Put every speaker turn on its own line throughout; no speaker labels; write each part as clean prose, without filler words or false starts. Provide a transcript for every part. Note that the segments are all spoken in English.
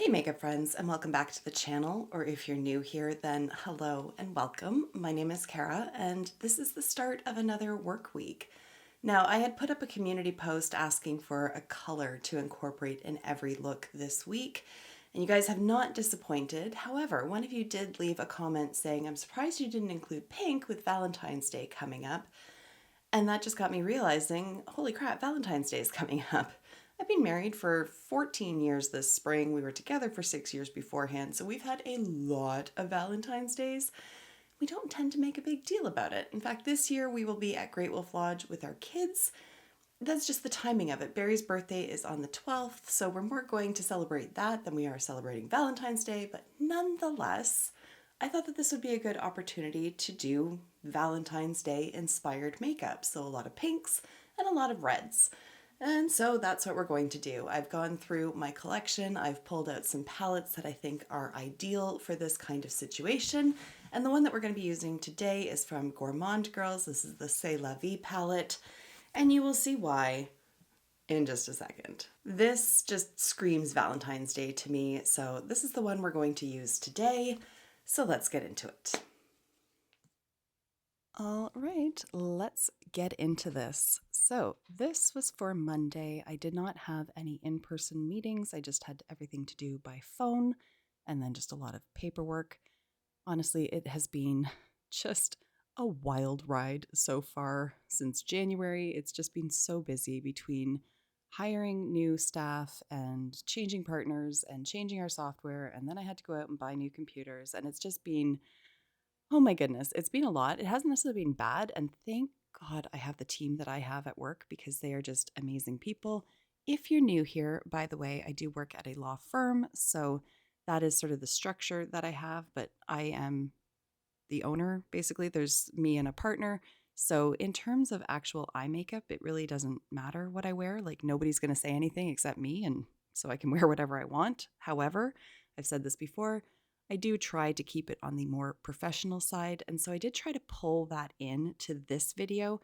Hey makeup friends, and welcome back to the channel, or if you're new here, then hello and welcome. My name is Kara, and this is the start of another work week. Now, I had put up a community post asking for a color to incorporate in every look this week, and you guys have not disappointed. However, one of you did leave a comment saying, I'm surprised you didn't include pink with Valentine's Day coming up. And that just got me realizing, holy crap, Valentine's Day is coming up. I've been married for 14 years this spring. We were together for 6 years beforehand, so we've had a lot of Valentine's Days. We don't tend to make a big deal about it. In fact, this year we will be at Great Wolf Lodge with our kids. That's just the timing of it. Barry's birthday is on the 12th, so we're more going to celebrate that than we are celebrating Valentine's Day, but nonetheless, I thought that this would be a good opportunity to do Valentine's Day inspired makeup. So a lot of pinks and a lot of reds. And so that's what we're going to do. I've gone through my collection. I've pulled out some palettes that I think are ideal for this kind of situation. And the one that we're going to be using today is from Gourmand Girls. This is the C'est La Vie palette. And you will see why in just a second. This just screams Valentine's Day to me. So this is the one we're going to use today. So let's get into it. All right, let's get into this. So this was for Monday. I did not have any in-person meetings. I just had everything to do by phone and then just a lot of paperwork. Honestly, it has been just a wild ride so far since January. It's just been so busy between hiring new staff and changing partners and changing our software. And then I had to go out and buy new computers. And it's just been, oh my goodness, it's been a lot. It hasn't necessarily been bad. And thank God I have the team that I have at work because they are just amazing people. If you're new here, by the way, I do work at a law firm. So that is sort of the structure that I have, but I am the owner, basically. There's me and a partner. So in terms of actual eye makeup, it really doesn't matter what I wear. Like nobody's going to say anything except me, and so I can wear whatever I want. However, I've said this before, I do try to keep it on the more professional side. And so I did try to pull that in to this video.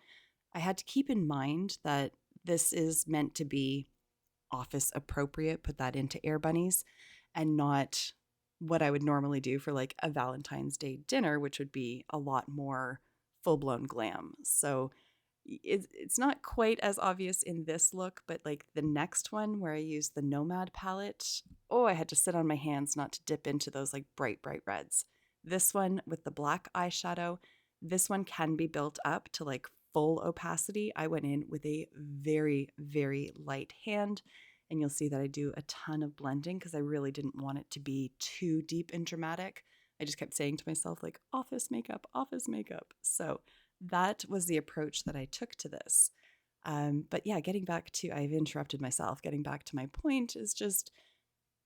I had to keep in mind that this is meant to be office appropriate, put that into Air Bunnies, and not what I would normally do for like a Valentine's Day dinner, which would be a lot more full-blown glam. So it's not quite as obvious in this look, but like the next one where I used the Nomad palette, oh, I had to sit on my hands not to dip into those like bright, bright reds. This one with the black eyeshadow, this one can be built up to like full opacity. I went in with a very, very light hand, and you'll see that I do a ton of blending because I really didn't want it to be too deep and dramatic. I just kept saying to myself, like, office makeup, office makeup. So that was the approach that I took to this. But yeah, getting back to, I've interrupted myself, getting back to my point is just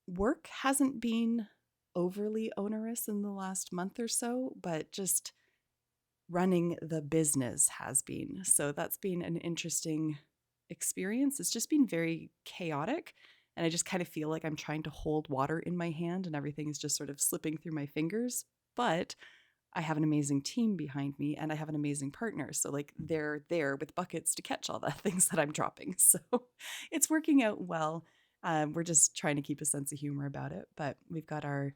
work hasn't been overly onerous in the last month or so, but just running the business has been. So that's been an interesting experience. It's just been very chaotic. And I just kind of feel like I'm trying to hold water in my hand and everything is just sort of slipping through my fingers. But I have an amazing team behind me and I have an amazing partner. So like they're there with buckets to catch all the things that I'm dropping. So it's working out well. We're just trying to keep a sense of humor about it. But we've got our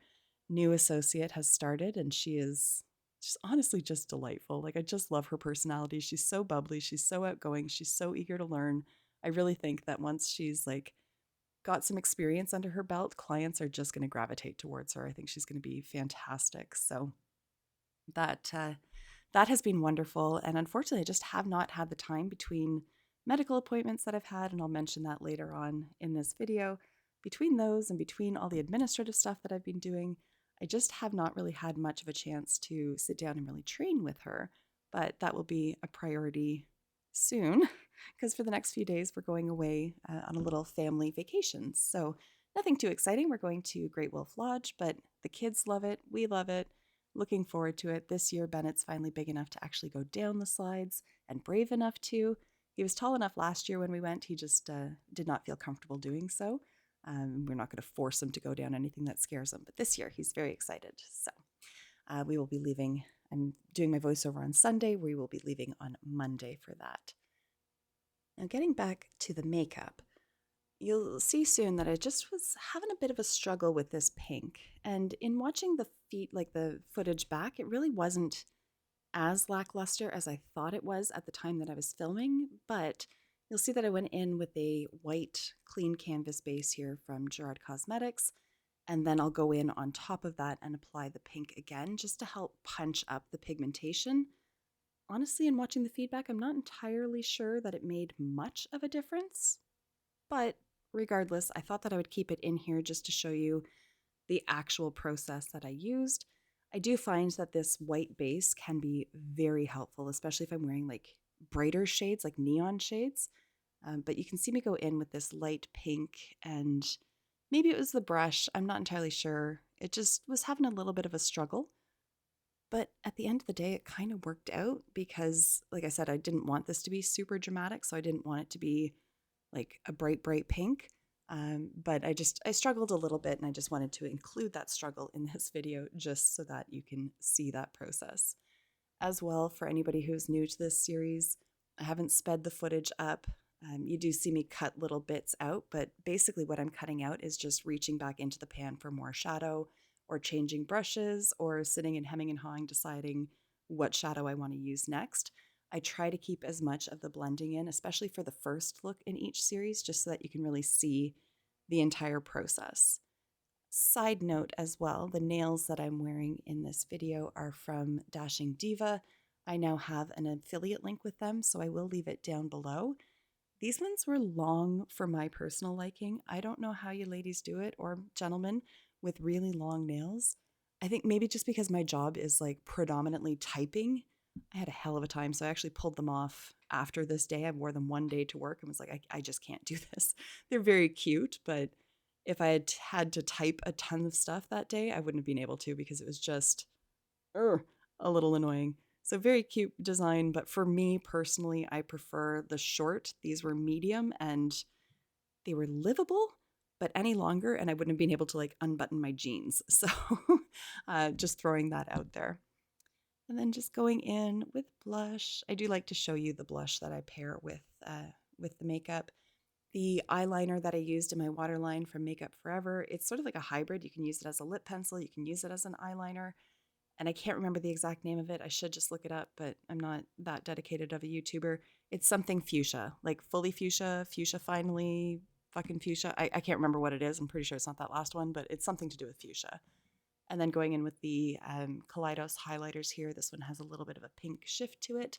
new associate has started and she is just honestly just delightful. Like I just love her personality. She's so bubbly. She's so outgoing. She's so eager to learn. I really think that once she's like got some experience under her belt, clients are just going to gravitate towards her. I think she's going to be fantastic. So that has been wonderful. And unfortunately, I just have not had the time between medical appointments that I've had, and I'll mention that later on in this video. Between those and between all the administrative stuff that I've been doing, I just have not really had much of a chance to sit down and really train with her. But that will be a priority soon because for the next few days, we're going away on a little family vacation. So nothing too exciting. We're going to Great Wolf Lodge, but the kids love it. We love it. Looking forward to it. This year, Bennett's finally big enough to actually go down the slides and brave enough to. He was tall enough last year when we went. He just did not feel comfortable doing so. We're not going to force him to go down anything that scares him. But this year, he's very excited. So we will be leaving. I'm doing my voiceover on Sunday. We will be leaving on Monday for that. Now, getting back to the makeup, You'll see soon that I just was having a bit of a struggle with this pink. And in watching the like the footage back, it really wasn't as lackluster as I thought it was at the time that I was filming. But you'll see that I went in with a white clean canvas base here from Gerard Cosmetics. And then I'll go in on top of that and apply the pink again just to help punch up the pigmentation. Honestly, in watching the feedback, I'm not entirely sure that it made much of a difference. But regardless, I thought that I would keep it in here just to show you the actual process that I used. I do find that this white base can be very helpful, especially if I'm wearing like brighter shades, like neon shades. But you can see me go in with this light pink, and maybe it was the brush. I'm not entirely sure. It just was having a little bit of a struggle. But at the end of the day, it kind of worked out because, like I said, I didn't want this to be super dramatic. So I didn't want it to be like a bright, bright pink. But I struggled a little bit, and I just wanted to include that struggle in this video just so that you can see that process. As well, for anybody who's new to this series, I haven't sped the footage up. You do see me cut little bits out, but basically what I'm cutting out is just reaching back into the pan for more shadow, or changing brushes, or sitting and hemming and hawing, deciding what shadow I want to use next. I try to keep as much of the blending in, especially for the first look in each series, just so that you can really see the entire process. Side note as well, the nails that I'm wearing in this video are from Dashing Diva. I now have an affiliate link with them, so I will leave it down below. These ones were long for my personal liking. I don't know how you ladies do it, or gentlemen with really long nails. I think maybe just because my job is like predominantly typing, I had a hell of a time. So I actually pulled them off after this day. I wore them one day to work and was like, I just can't do this. They're very cute, but if I had to type a ton of stuff that day, I wouldn't have been able to because it was just a little annoying. So very cute design, but for me personally, I prefer the short. These were medium and they were livable, but any longer and I wouldn't have been able to like unbutton my jeans. So just throwing that out there. And then just going in with blush. I do like to show you the blush that I pair with the makeup. The eyeliner that I used in my waterline from Makeup Forever, it's sort of like a hybrid. You can use it as a lip pencil, you can use it as an eyeliner. And I can't remember the exact name of it. I should just look it up, but I'm not that dedicated of a YouTuber. It's something fuchsia, like fully fuchsia, fuchsia finally, fucking fuchsia. I can't remember what it is. I'm pretty sure it's not that last one, but it's something to do with fuchsia. And then going in with the Kaleidos highlighters here, this one has a little bit of a pink shift to it.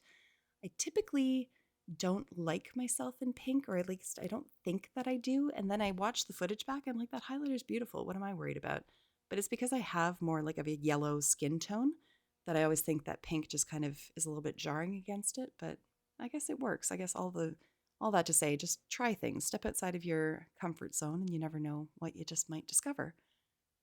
I typically don't like myself in pink, or at least I don't think that I do. And then I watch the footage back, I'm like, that highlighter is beautiful. What am I worried about? But it's because I have more like of a yellow skin tone that I always think that pink just kind of is a little bit jarring against it. But I guess it works. I guess all that to say, just try things, step outside of your comfort zone, and you never know what you just might discover.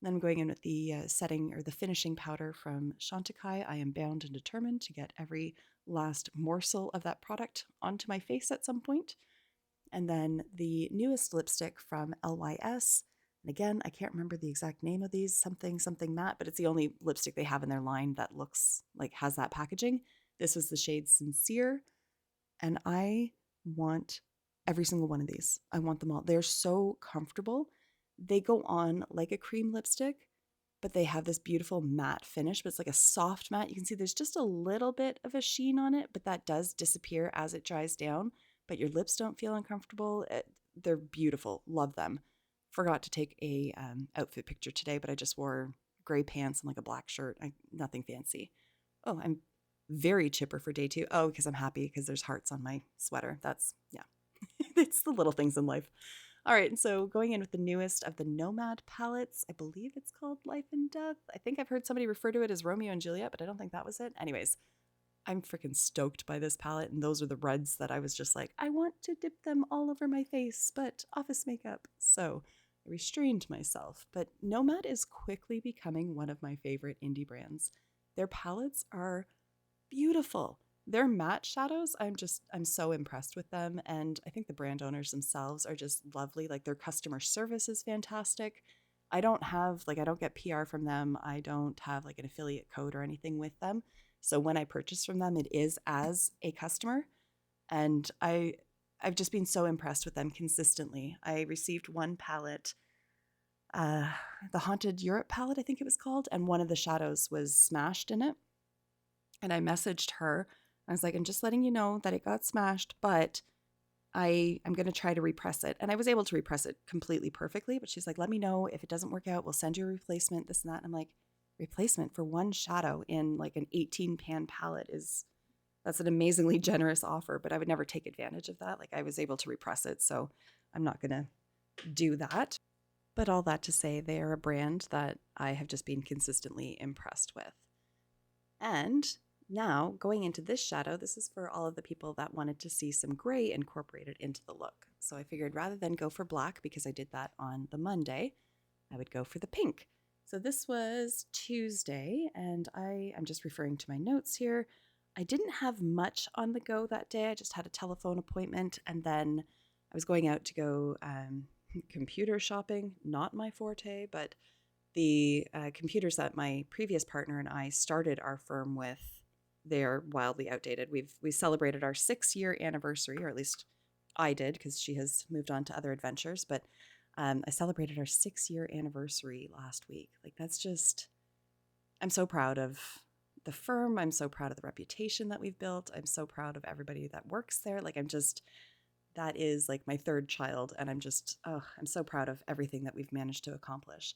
Then I'm going in with the setting or the finishing powder from Chantecaille. I am bound and determined to get every last morsel of that product onto my face at some point. And then the newest lipstick from LYS. And again, I can't remember the exact name of these, something matte, but it's the only lipstick they have in their line that looks like has that packaging. This was the shade Sincere. And I want every single one of these. I want them all. They're so comfortable. They go on like a cream lipstick, but they have this beautiful matte finish, but it's like a soft matte. You can see there's just a little bit of a sheen on it, but that does disappear as it dries down, but your lips don't feel uncomfortable. They're beautiful. Love them. Forgot to take a outfit picture today, but I just wore gray pants and like a black shirt. Nothing fancy. Oh, I'm very chipper for day 2. Oh, because I'm happy because there's hearts on my sweater. That's, yeah, it's the little things in life. All right, so going in with the newest of the Nomad palettes, I believe it's called Life and Death. I think I've heard somebody refer to it as Romeo and Juliet, but I don't think that was it. Anyways, I'm freaking stoked by this palette, and those are the reds that I was just like, I want to dip them all over my face, but office makeup. So I restrained myself, but Nomad is quickly becoming one of my favorite indie brands. Their palettes are beautiful. Their matte shadows, I'm so impressed with them. And I think the brand owners themselves are just lovely. Like their customer service is fantastic. I don't get PR from them. I don't have like an affiliate code or anything with them. So when I purchase from them, it is as a customer. And I've just been so impressed with them consistently. I received one palette, the Haunted Europe palette, I think it was called, and one of the shadows was smashed in it. And I messaged her. I was like, I'm just letting you know that it got smashed, but I'm going to try to repress it. And I was able to repress it completely perfectly, but she's like, let me know if it doesn't work out. We'll send you a replacement, this and that. And I'm like, replacement for one shadow in like an 18 pan palette that's an amazingly generous offer, but I would never take advantage of that. Like I was able to repress it, so I'm not going to do that. But all that to say, they are a brand that I have just been consistently impressed with. And now, going into this shadow, this is for all of the people that wanted to see some gray incorporated into the look. So I figured rather than go for black, because I did that on the Monday, I would go for the pink. So this was Tuesday, and I'm just referring to my notes here. I didn't have much on the go that day. I just had a telephone appointment, and then I was going out to go computer shopping. Not my forte, but the computers that my previous partner and I started our firm with, they're wildly outdated. We celebrated our 6-year anniversary, or at least I did, because she has moved on to other adventures. But I celebrated our 6-year anniversary last week. Like that's just, I'm so proud of the firm. I'm so proud of the reputation that we've built. I'm so proud of everybody that works there. Like that is like my third child. And I'm so proud of everything that we've managed to accomplish.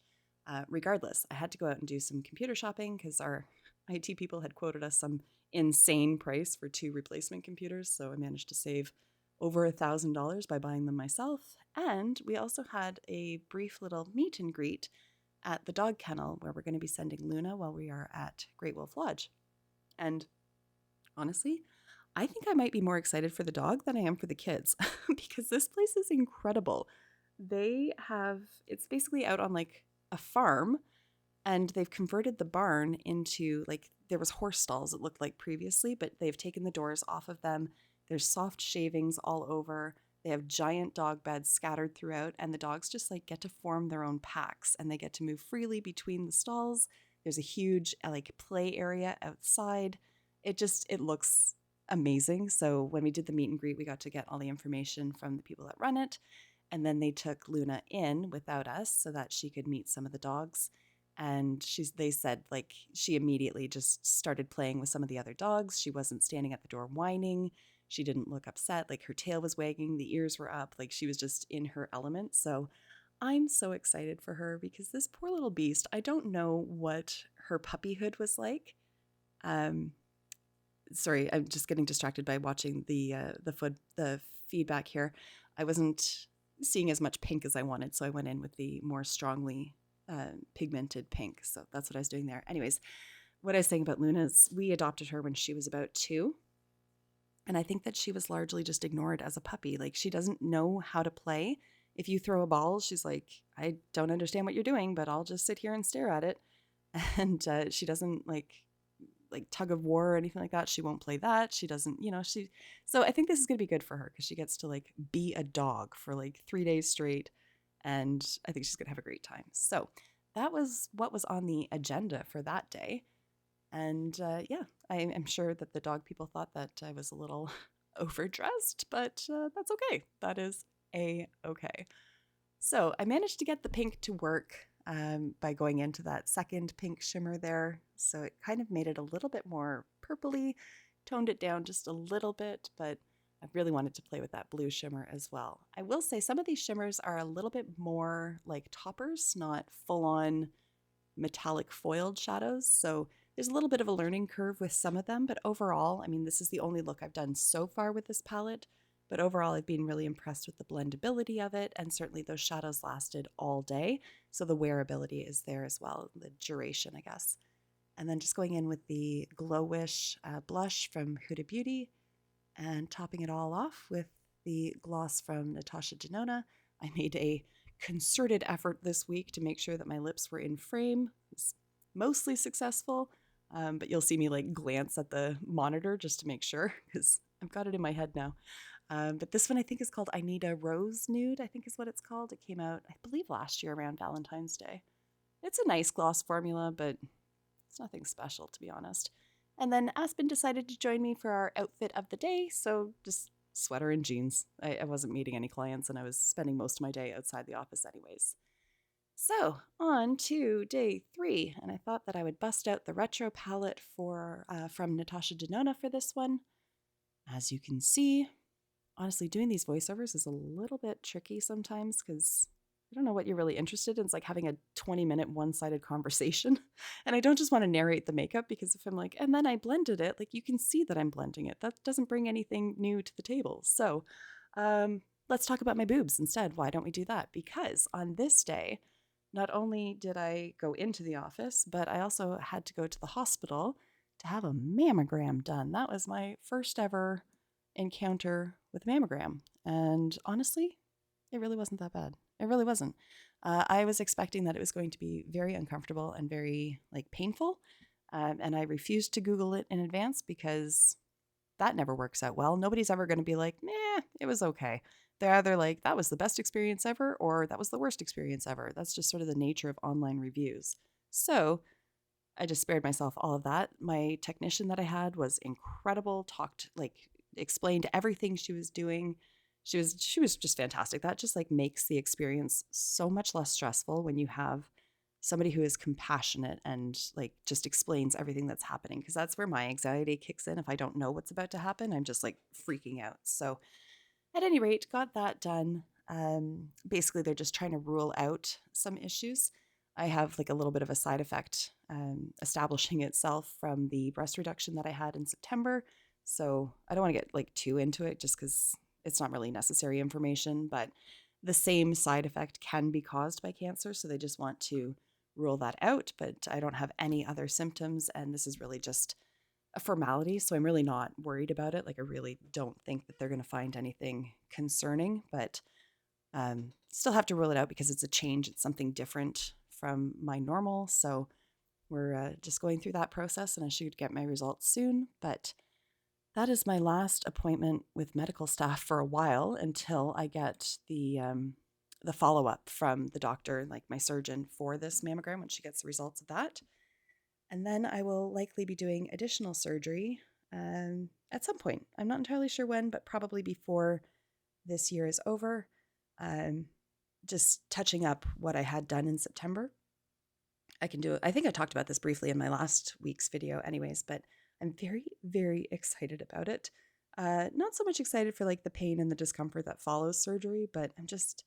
Regardless, I had to go out and do some computer shopping because our IT people had quoted us some insane price for 2 replacement computers. So I managed to save over $1,000 by buying them myself. And we also had a brief little meet and greet at the dog kennel where we're going to be sending Luna while we are at Great Wolf Lodge. And honestly, I think I might be more excited for the dog than I am for the kids because this place is incredible. It's basically out on like a farm, and they've converted the barn into like, there was horse stalls it looked like previously, but they've taken the doors off of them. There's soft shavings all over. They have giant dog beds scattered throughout, and the dogs just like get to form their own packs and they get to move freely between the stalls. There's a huge like play area outside. It looks amazing. So when we did the meet and greet, we got to get all the information from the people that run it. And then they took Luna in without us so that she could meet some of the dogs. And they said like she immediately just started playing with some of the other dogs. She wasn't standing at the door whining. She didn't look upset. Like her tail was wagging, the ears were up. Like she was just in her element. So I'm so excited for her because this poor little beast, I don't know what her puppyhood was like. Sorry, I'm just getting distracted by watching the feedback here. I wasn't seeing as much pink as I wanted, so I went in with the more strongly pigmented pink. So that's what I was doing there. Anyways, what I was saying about Luna is we adopted her when she was about 2. And I think that she was largely just ignored as a puppy. Like she doesn't know how to play. If you throw a ball, she's like, I don't understand what you're doing, but I'll just sit here and stare at it. And she doesn't like tug of war or anything like that. She won't play that. She doesn't, so I think this is going to be good for her because she gets to like be a dog for like 3 days straight. And I think she's going to have a great time. So that was what was on the agenda for that day. And I'm sure that the dog people thought that I was a little overdressed, but that's okay. That is a-okay. So I managed to get the pink to work by going into that second pink shimmer there. So it kind of made it a little bit more purpley, toned it down just a little bit, but I really wanted to play with that blue shimmer as well. I will say some of these shimmers are a little bit more like toppers, not full-on metallic foiled shadows. So there's a little bit of a learning curve with some of them, but overall, I mean, this is the only look I've done so far with this palette, but overall I've been really impressed with the blendability of it, and certainly those shadows lasted all day, so the wearability is there as well, the duration, I guess. And then just going in with the Glowish blush from Huda Beauty and topping it all off with the gloss from Natasha Denona. I made a concerted effort this week to make sure that my lips were in frame. It's mostly successful, but you'll see me like glance at the monitor just to make sure because I've got it in my head now. But this one I think is called I Need a Rose Nude, I think is what it's called. It came out, I believe, last year around Valentine's Day. It's a nice gloss formula, but it's nothing special, to be honest. And then Aspen decided to join me for our outfit of the day, so just sweater and jeans. I wasn't meeting any clients, and I was spending most of my day outside the office anyways. So on to day 3, and I thought that I would bust out the retro palette from Natasha Denona for this one. As you can see, honestly, doing these voiceovers is a little bit tricky sometimes because I don't know what you're really interested in. It's like having a 20-minute one-sided conversation. And I don't just want to narrate the makeup, because if I'm like, and then I blended it, like you can see that I'm blending it. That doesn't bring anything new to the table. So let's talk about my boobs instead. Why don't we do that? Because on this day, not only did I go into the office, but I also had to go to the hospital to have a mammogram done. That was my first ever encounter with a mammogram. And honestly, it really wasn't that bad. It really wasn't. I was expecting that it was going to be very uncomfortable and very painful. And I refused to Google it in advance because that never works out well. Nobody's ever going to be like, nah, it was okay. They're either like, that was the best experience ever, or that was the worst experience ever. That's just sort of the nature of online reviews. So I just spared myself all of that. My technician that I had was incredible, explained everything she was doing. She was just fantastic. That just makes the experience so much less stressful when you have somebody who is compassionate and just explains everything that's happening, because that's where my anxiety kicks in. If I don't know what's about to happen, I'm just freaking out. So at any rate, got that done. Basically, they're just trying to rule out some issues. I have a little bit of a side effect establishing itself from the breast reduction that I had in September. So I don't want to get too into it just because it's not really necessary information, but the same side effect can be caused by cancer. So they just want to rule that out, but I don't have any other symptoms. And this is really just a formality. So I'm really not worried about it. I really don't think that they're going to find anything concerning, but still have to rule it out because it's a change. It's something different from my normal. So we're just going through that process, and I should get my results soon. But that is my last appointment with medical staff for a while until I get the follow-up from the doctor, my surgeon, for this mammogram when she gets the results of that. And then I will likely be doing additional surgery at some point. I'm not entirely sure when, but probably before this year is over. Just touching up what I had done in September. I can do it. I think I talked about this briefly in my last week's video anyways, but I'm very, very excited about it. Not so much excited for the pain and the discomfort that follows surgery, but I'm just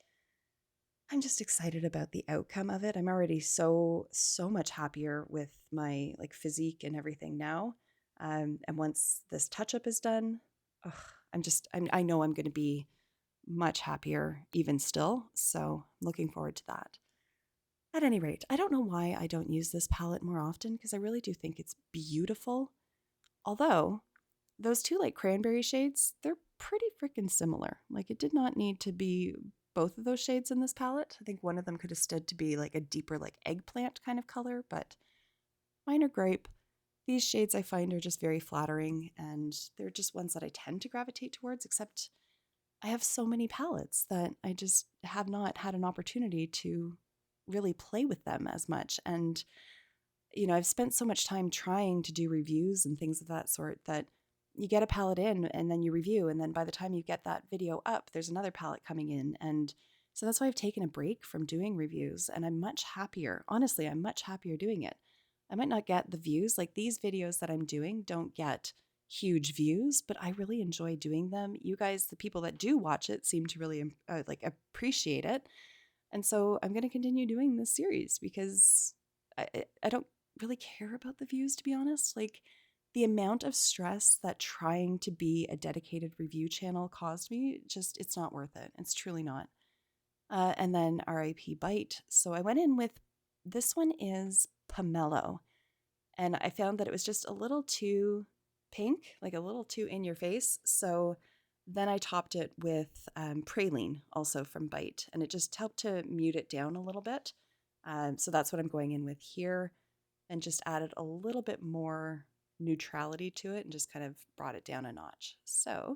excited about the outcome of it. I'm already so much happier with my physique and everything now. And once this touch-up is done, I know I'm going to be much happier even still. So I'm looking forward to that. At any rate, I don't know why I don't use this palette more often, because I really do think it's beautiful. Although those two cranberry shades, they're pretty freaking similar. It did not need to be both of those shades in this palette. I think one of them could have stood to be a deeper eggplant kind of color, but mine are grape. These shades I find are just very flattering, and they're just ones that I tend to gravitate towards, except I have so many palettes that I just have not had an opportunity to really play with them as much. And, I've spent so much time trying to do reviews and things of that sort that you get a palette in and then you review. And then by the time you get that video up, there's another palette coming in. And so that's why I've taken a break from doing reviews, and I'm much happier. Honestly, I'm much happier doing it. I might not get the views. These videos that I'm doing don't get huge views, but I really enjoy doing them. You guys, the people that do watch it, seem to really appreciate it. And so I'm going to continue doing this series because I don't really care about the views, to be honest. The amount of stress that trying to be a dedicated review channel caused me, it's not worth it. It's truly not. And then RIP Bite. So I went in with, this one is Pomelo. And I found that it was just a little too pink, a little too in your face. So then I topped it with Praline, also from Bite, and it just helped to mute it down a little bit. So that's what I'm going in with here, and just added a little bit more neutrality to it and just kind of brought it down a notch. So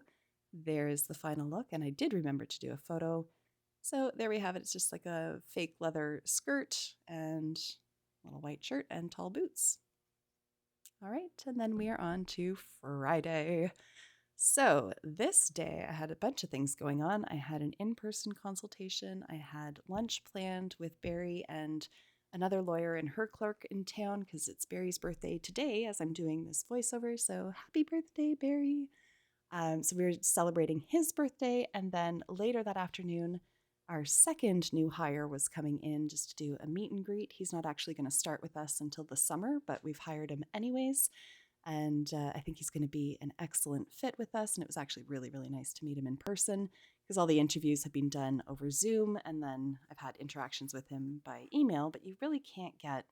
there's the final look, and I did remember to do a photo. So there we have it. It's just a fake leather skirt and a little white shirt and tall boots. All right, and then we are on to Friday. So this day I had a bunch of things going on. I had an in-person consultation. I had lunch planned with Barry and another lawyer and her clerk in town because it's Barry's birthday today as I'm doing this voiceover. So happy birthday, Barry. So we were celebrating his birthday. And then later that afternoon, our second new hire was coming in just to do a meet and greet. He's not actually going to start with us until the summer, but we've hired him anyways. And I think he's going to be an excellent fit with us. And it was actually really, really nice to meet him in person because all the interviews have been done over Zoom. And then I've had interactions with him by email, but you really can't get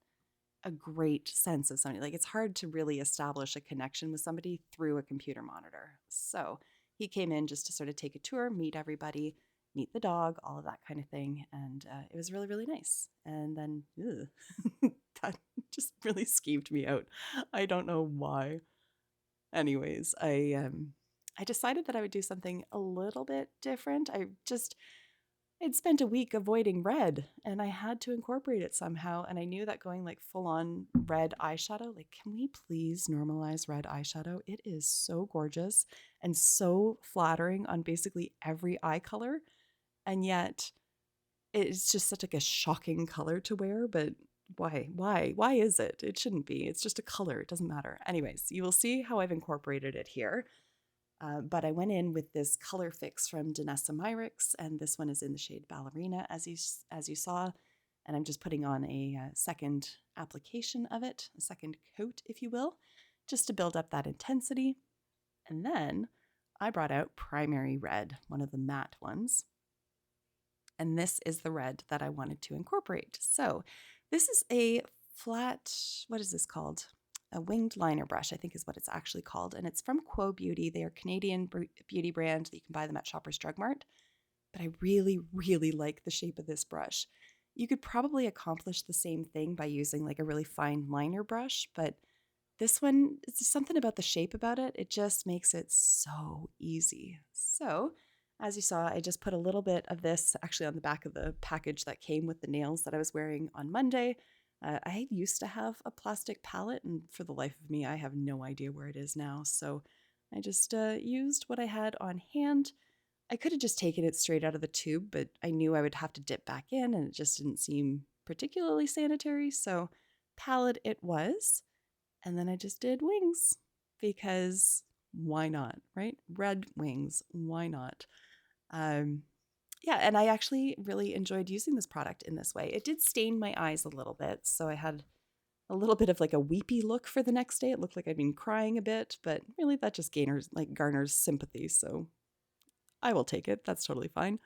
a great sense of somebody. Like it's hard to really establish a connection with somebody through a computer monitor. So he came in just to sort of take a tour, meet everybody, meet the dog, all of that kind of thing. And it was really, really nice. And then that just really skeeved me out. I don't know why. Anyways, I decided that I would do something a little bit different. I'd spent a week avoiding red and I had to incorporate it somehow. And I knew that going like full on red eyeshadow, like, can we please normalize red eyeshadow? It is so gorgeous and so flattering on basically every eye color. And yet it's just such like a shocking color to wear, but why is it? It shouldn't be. It's just a color. It doesn't matter. Anyways, you will see how I've incorporated it here. But I went in with this color fix from Danessa Myricks, and this one is in the shade Ballerina, as you saw. And I'm just putting on a second application of it, a second coat, if you will, just to build up that intensity. And then I brought out Primary Red, one of the matte ones. And this is the red that I wanted to incorporate. So this is a flat, what is this called? A winged liner brush, I think is what it's actually called. And it's from Quo Beauty. They are a Canadian beauty brand that you can buy them at Shoppers Drug Mart. But I really, really like the shape of this brush. You could probably accomplish the same thing by using like a really fine liner brush, but this one, it's something about the shape about it. It just makes it so easy. So as you saw, I just put a little bit of this actually on the back of the package that came with the nails that I was wearing on Monday. I used to have a plastic palette, and for the life of me, I have no idea where it is now. So I just used what I had on hand. I could have just taken it straight out of the tube, but I knew I would have to dip back in, and it just didn't seem particularly sanitary. So palette it was. And then I just did wings because why not, right? Red wings, why not? Yeah, and I actually really enjoyed using this product in this way. It did stain my eyes a little bit, so I had a little bit of like a weepy look for the next day. It looked like I'd been crying a bit, but really that just garners sympathy, so I will take it. That's totally fine.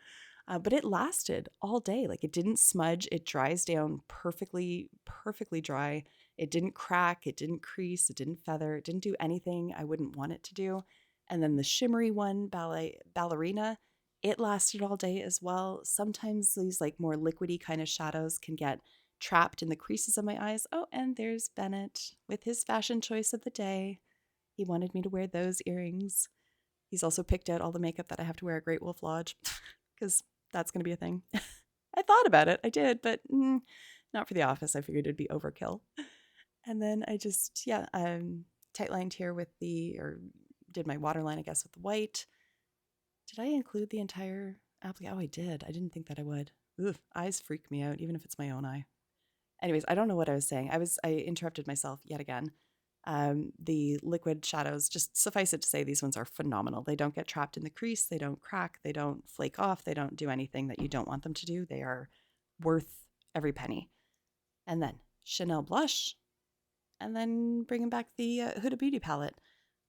But it lasted all day. Like it didn't smudge. It dries down perfectly, perfectly dry. It didn't crack. It didn't crease. It didn't feather. It didn't do anything I wouldn't want it to do. And then the shimmery one, Ballerina, it lasted all day as well. Sometimes these like more liquidy kind of shadows can get trapped in the creases of my eyes. Oh, and there's Bennett with his fashion choice of the day. He wanted me to wear those earrings. He's also picked out all the makeup that I have to wear at Great Wolf Lodge because that's going to be a thing. I thought about it. I did, but not for the office. I figured it'd be overkill. And then I just, tight lined here with or did my waterline, I guess, with the white. Did I include the entire application? Oh, I did. I didn't think that I would. Oof, eyes freak me out, even if it's my own eye. Anyways, I don't know what I was saying. I interrupted myself yet again. The liquid shadows, just suffice it to say, these ones are phenomenal. They don't get trapped in the crease. They don't crack. They don't flake off. They don't do anything that you don't want them to do. They are worth every penny. And then Chanel blush, and then bringing back the Huda Beauty palette.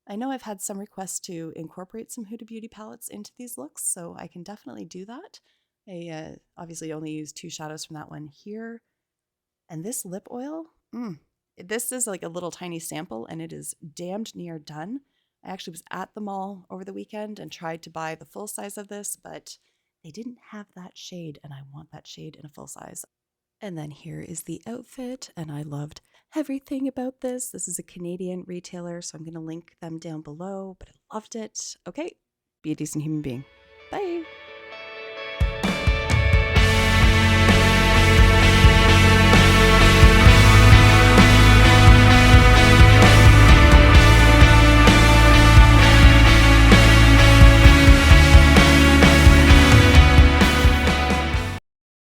I know I've had some requests to incorporate some Huda Beauty palettes into these looks, so I can definitely do that. I obviously only used 2 shadows from that one here. And this lip oil, this is like a little tiny sample and it is damned near done. I actually was at the mall over the weekend and tried to buy the full size of this, but they didn't have that shade and I want that shade in a full size. And then here is the outfit, and I loved everything about this. This is a Canadian retailer, so I'm going to link them down below, but I loved it. Okay, be a decent human being. Bye.